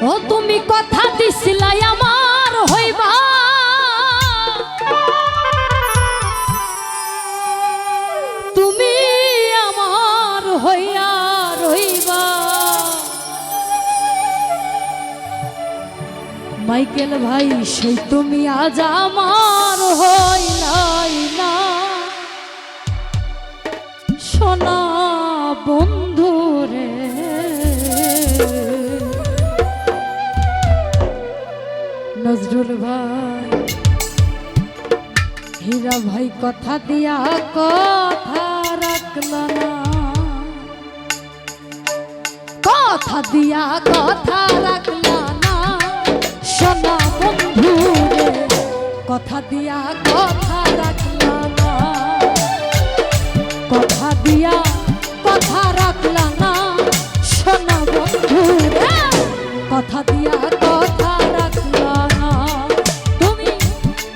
ও তুমি কথা দিছিলাই আমার হইবা, তুমি আমার হইয়া রইবা। মাইকেল ভাই সেই তুমি আজ আমার হইলাই না, সোনা বন্ধু রে। নজরুল ভাই, হীরা ভাই কথা দিয়া কথা রাখল না, কথা দিয়া কথা রাখল না, সোনা বন্ধু রে। কথা দিয়া কথা রাখল না, কথা দিয়া কথা রাখল না, সোনা বন্ধু রে। কথা দিয়া কথা রাখল না, তুমি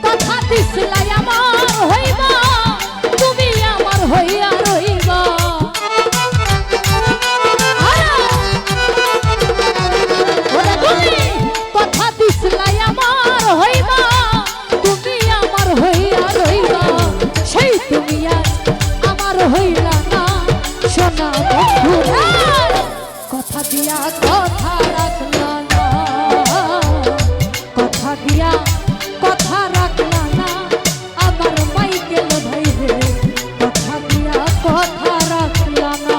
কথা দিছিলাই আমার হইবা, তুমি আমার হইয়া রইবা। তুমি কথা দিছিলাই আমার হইবা, তুমি আমার হইয়া রইবা। সেই তুমি আজ আমার হইলা না, সোনা বন্ধু রে। কথা দিয়া কথা রাখলা না, কথা দিয়া কথা রাখলা না, আমার মাইকেল ভাই রে। কথা দিয়া কথা রাখলা না।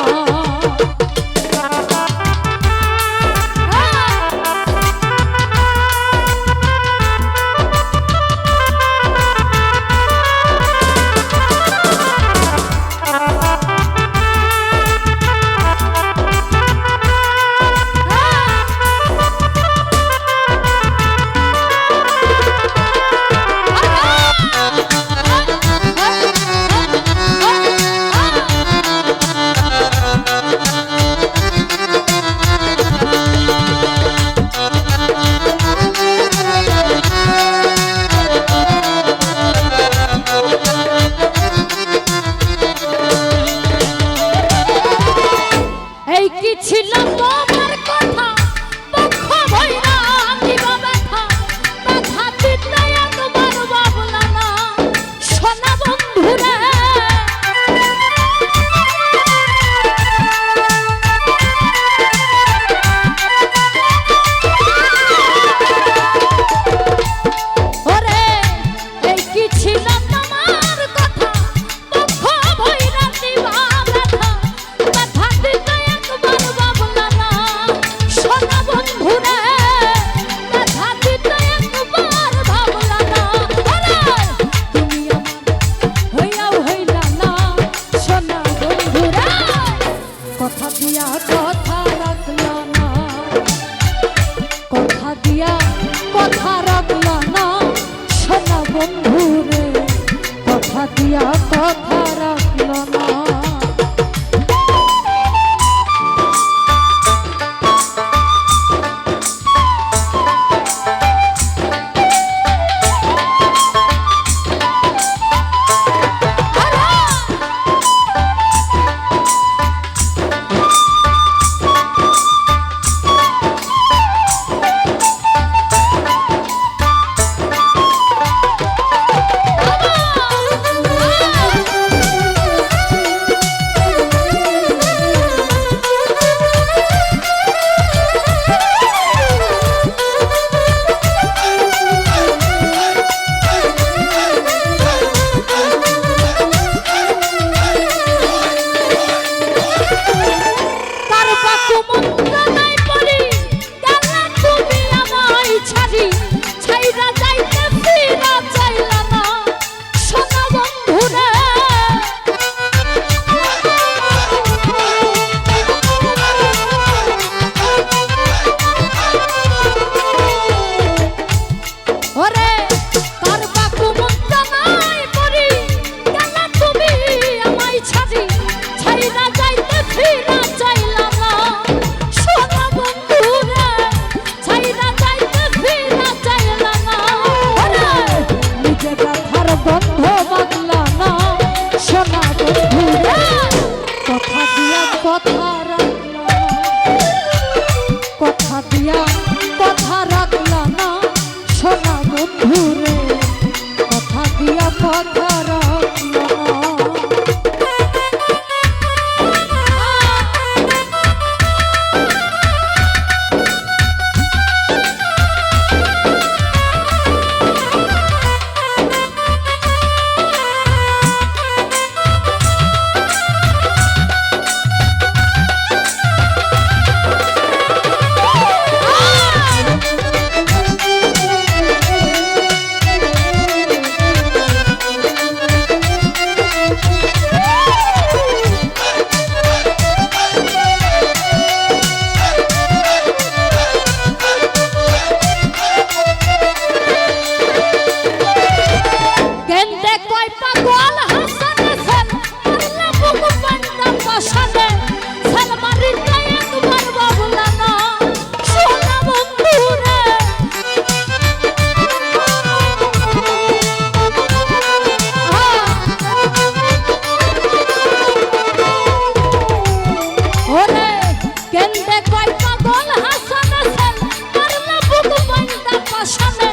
বল হাসান সেল করলা বুক বন্ধা পাশানে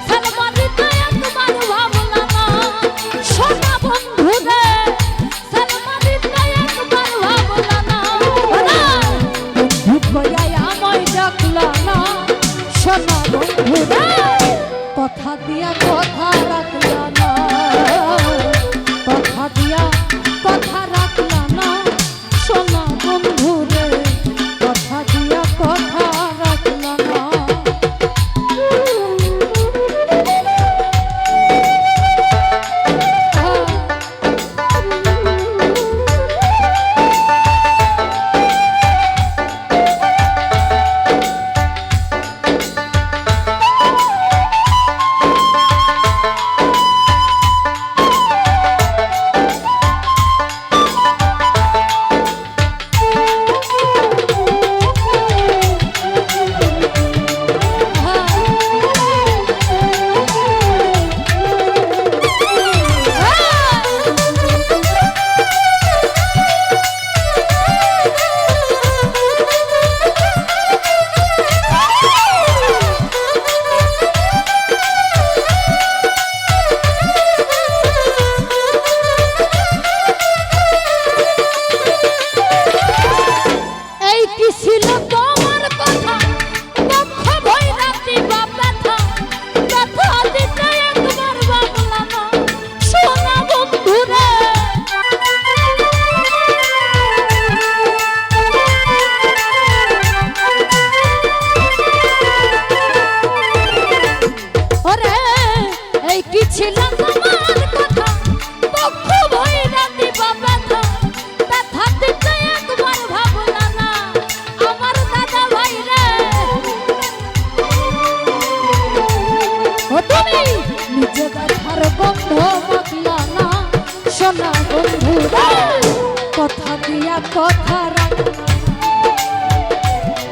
সালমারিতে একবার ভাবলা না সোনা বন্ধু রে সালমারিতে একবার ভাবলা না বন্ধু কইয়া আমায় ডাকলা না সোনা বন্ধু রে কথা দিয়া কথা রাখলা না কথা দিয়া কথা রাখলা না সোনা বন্ধু রে কথা দিয়া কথা রাখলা না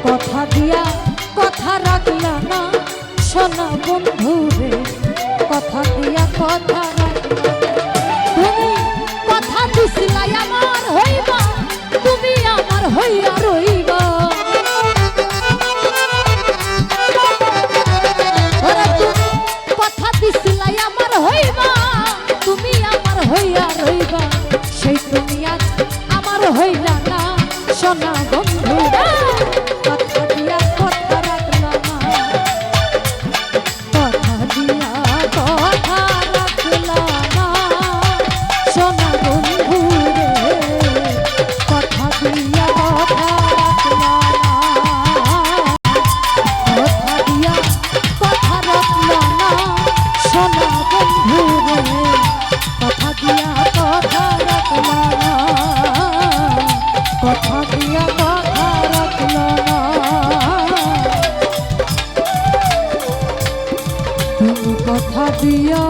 কথা দিয়া কথা রাখলা না সোনা বন্ধু রে কথা দিয়া কথা রাখলা তুমি কথা দিছিলা আমার হইবা তুমি আমার হইয়া রইবা কথা দিছিলা আমার হইবা তুমি আমার হইয়া রইবা সেই তুমি আজ আমার হইলা না সোনা বন্ধু রে কথা দিয়া কথা রাখলা না কথা দিয়া কথা রাখলা না সোনা বন্ধু রে কথা দিয়া কথা রাখলা না কথা দিয়া কথা রাখলা না সোনা বন্ধু রে কথা দিয়া কথা রাখলা না কথা দিয়া কথা রাখলা না তুমি কথা দিয়া